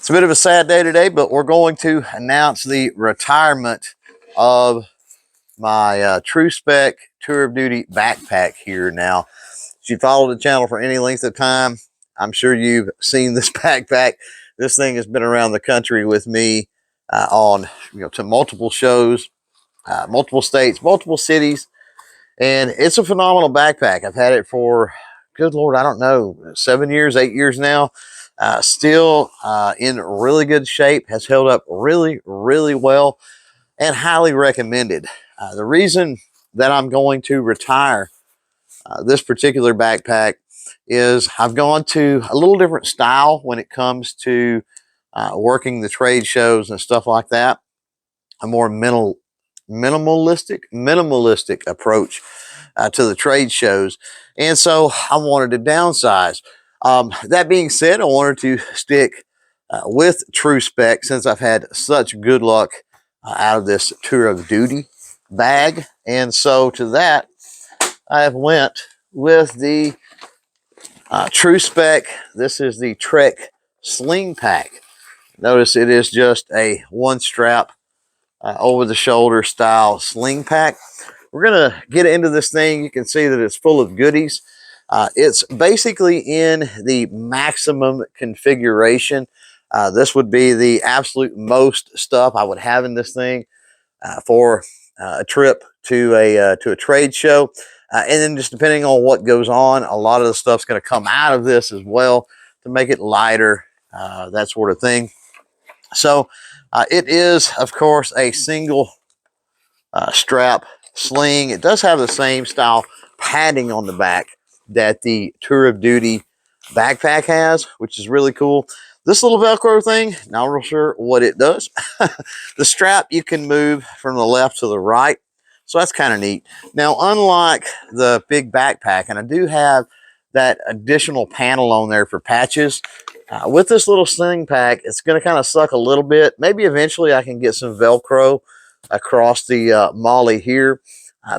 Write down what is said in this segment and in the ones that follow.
It's a bit of a sad day today, but we're going to announce the retirement of my TruSpec Tour of Duty backpack here now. If you follow the channel for any length of time, I'm sure you've seen this backpack. This thing has been around the country with me on to multiple shows, multiple states, multiple cities, and it's a phenomenal backpack. I've had it for, good Lord, I don't know, 7 years, 8 years now. Still in really good shape, has held up really, really well, and highly recommended. The reason that I'm going to retire this particular backpack is I've gone to a little different style when it comes to working the trade shows and stuff like that. A more minimalistic approach to the trade shows, and so I wanted to downsize. That being said, I wanted to stick with TruSpec since I've had such good luck out of this Tour of Duty bag, and so to that I have went with the TruSpec. This is the Trek sling pack. Notice it is just a one strap over the shoulder style sling pack. We're gonna get into this thing. You can see that it's full of goodies. It's basically in the maximum configuration. This would be the absolute most stuff I would have in this thing for a trip to a trade show. And then just depending on what goes on, a lot of the stuff's going to come out of this as well to make it lighter, that sort of thing. So it is, of course, a single strap sling. It does have the same style padding on the back that the Tour of Duty backpack has, which is really cool. This little Velcro thing, not real sure what it does. The strap you can move from the left to the right, so that's kind of neat. Now, unlike the big backpack, and I do have that additional panel on there for patches, with this little sling pack, it's going to kind of suck a little bit. Maybe eventually I can get some Velcro across the molly here,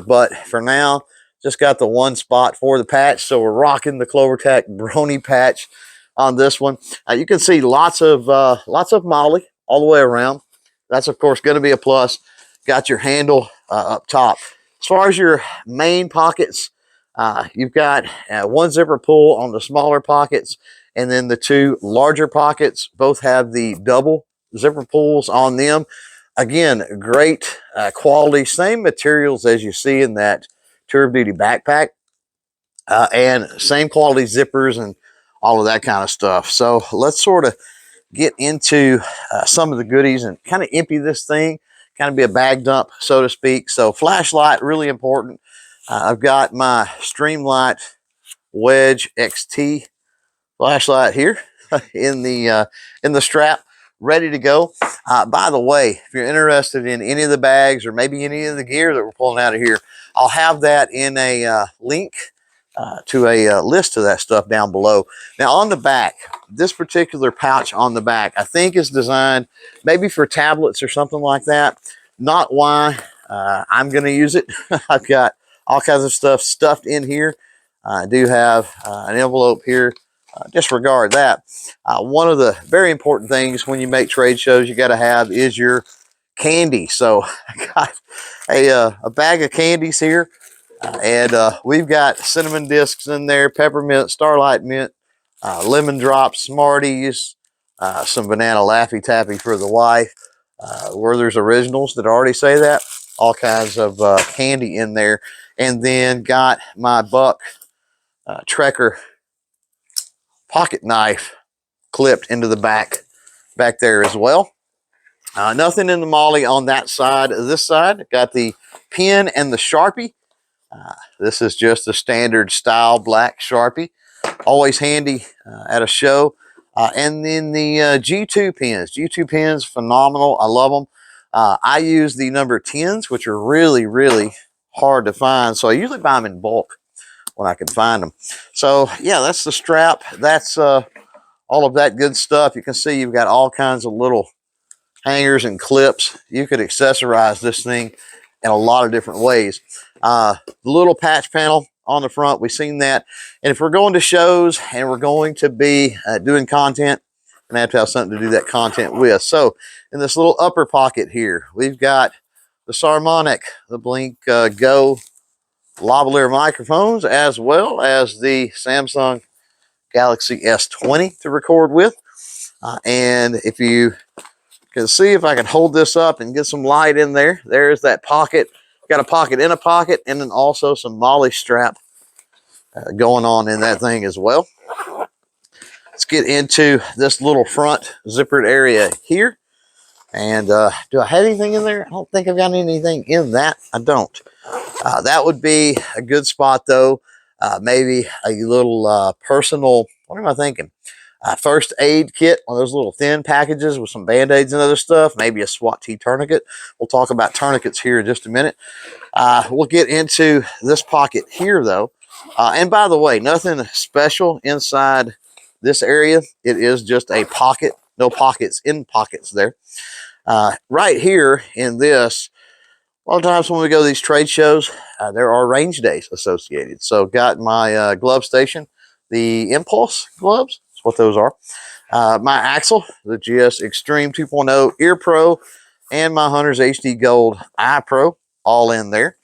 but for now, just got the one spot for the patch, so we're rocking the CloverTac Brony patch on this one. You can see lots of molly all the way around. That's of course going to be a plus. Got your handle up top. As far as your main pockets, you've got one zipper pull on the smaller pockets, and then the two larger pockets both have the double zipper pulls on them. Again, great quality, same materials as you see in that Tour of Duty backpack, and same quality zippers and all of that kind of stuff. So let's sort of get into some of the goodies and kind of empty this thing, kind of be a bag dump, so to speak. So flashlight, really important. I've got my Streamlight Wedge XT flashlight here in the strap, ready to go. By the way, if you're interested in any of the bags or maybe any of the gear that we're pulling out of here, I'll have that in a link to a list of that stuff down below. Now on the back, this particular pouch on the back, I think is designed maybe for tablets or something like that. Not why I'm going to use it. I've got all kinds of stuff stuffed in here. I do have an envelope here. Disregard that. One of the very important things when you make trade shows you got to have is your candy. So I got a bag of candies here. And we've got cinnamon discs in there, peppermint, starlight mint, lemon drops, Smarties, some banana Laffy Taffy for the wife, Werther's Originals that already say that, all kinds of candy in there. And then got my Buck Trekker pocket knife clipped into the back there as well. Nothing in the molly on that side. This side, got the pen and the Sharpie. This is just a standard style black Sharpie, always handy at a show. And then the G2 pens. G2 pens, phenomenal. I love them. I use the number 10s, which are really, really hard to find. So I usually buy them in bulk when I can find them. So yeah, that's the strap. That's all of that good stuff. You can see you've got all kinds of little hangers and clips. You could accessorize this thing in a lot of different ways. The little patch panel on the front, we've seen that. And if we're going to shows and we're going to be doing content and have to have something to do that content with. So in this little upper pocket here, we've got the Sarmonic, the Blink Go lavalier microphones, as well as the Samsung Galaxy S20 to record with. And if you can see, if I can hold this up and get some light in there, there's that pocket. Got a pocket in a pocket, and then also some molly strap going on in that thing as well. Let's get into this little front zippered area here. And do I have anything in there? I don't think I've got anything in that. I don't. That would be a good spot, though. Maybe a little personal, what am I thinking? First aid kit, one of those little thin packages with some band-aids and other stuff. Maybe a SWAT T tourniquet. We'll talk about tourniquets here in just a minute. We'll get into this pocket here, though. And by the way, nothing special inside this area. It is just a pocket. No pockets in pockets there. Right here in this, a lot of times when we go to these trade shows, there are range days associated. So got my glove station, the Impulse gloves. That's what those are. My Axle, the GS Extreme 2.0 Ear Pro, and my Hunter's HD Gold Eye Pro, all in there.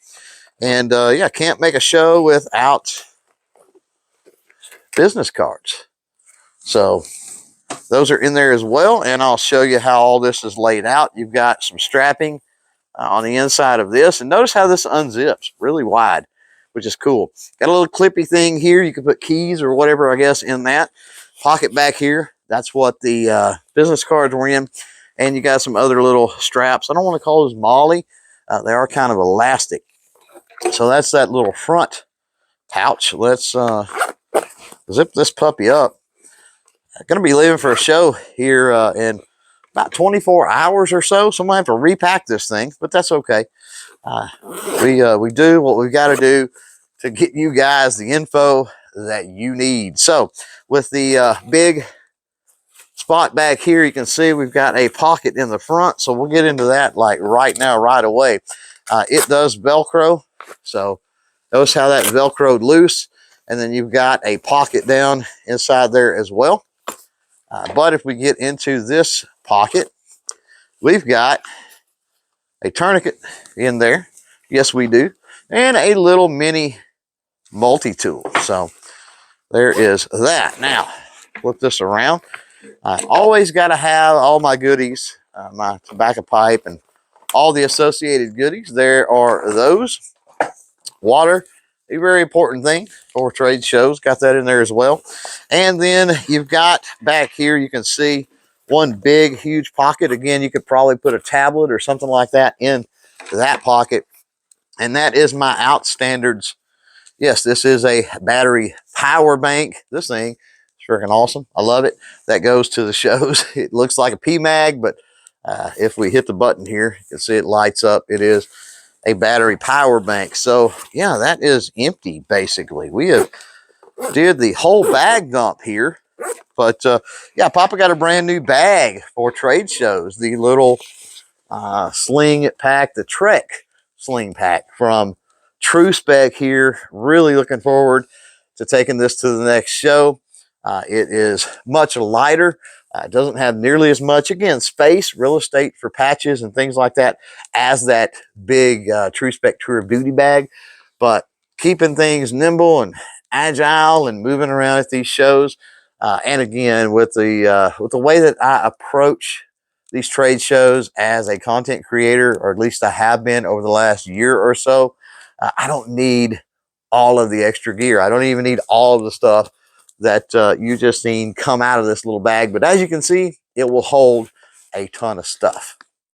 And yeah, can't make a show without business cards. So those are in there as well. And I'll show you how all this is laid out. You've got some strapping on the inside of this. And notice how this unzips really wide, which is cool. Got a little clippy thing here. You can put keys or whatever, I guess, in that. Pocket back here. That's what the business cards were in. And you got some other little straps. I don't want to call those molly. They are kind of elastic. So that's that little front pouch. Let's zip this puppy up. I'm going to be leaving for a show here in about 24 hours or so. So I'm going to have to repack this thing, but that's okay. We do what we've got to do to get you guys the info that you need. So with the big spot back here, you can see we've got a pocket in the front. So we'll get into that like right now, right away. It does Velcro. So notice how that Velcroed loose. And then you've got a pocket down inside there as well. But if we get into this pocket, we've got a tourniquet in there. Yes, we do. And a little mini multi-tool. So there is that. Now, flip this around. I always got to have all my goodies, my tobacco pipe and all the associated goodies. There are those. Water, a very important thing for trade shows. Got that in there as well. And then you've got back here, you can see one big, huge pocket. Again, you could probably put a tablet or something like that in that pocket. And that is my outstandards. Yes, this is a battery power bank. This thing is freaking awesome. I love it. That goes to the shows. It looks like a PMAG, but if we hit the button here, you can see it lights up. It is a battery power bank. So yeah, that is empty basically. We have did the whole bag dump here, but yeah, Papa got a brand new bag for trade shows. The little sling pack, the Trek sling pack from TruSpec here. Really looking forward to taking this to the next show. It is much lighter. It doesn't have nearly as much, again, space, real estate for patches and things like that as that big TruSpec Tour of Duty bag. But keeping things nimble and agile and moving around at these shows. And again, with the way that I approach these trade shows as a content creator, or at least I have been over the last year or so, I don't need all of the extra gear. I don't even need all of the stuff that you just seen come out of this little bag. But as you can see, it will hold a ton of stuff.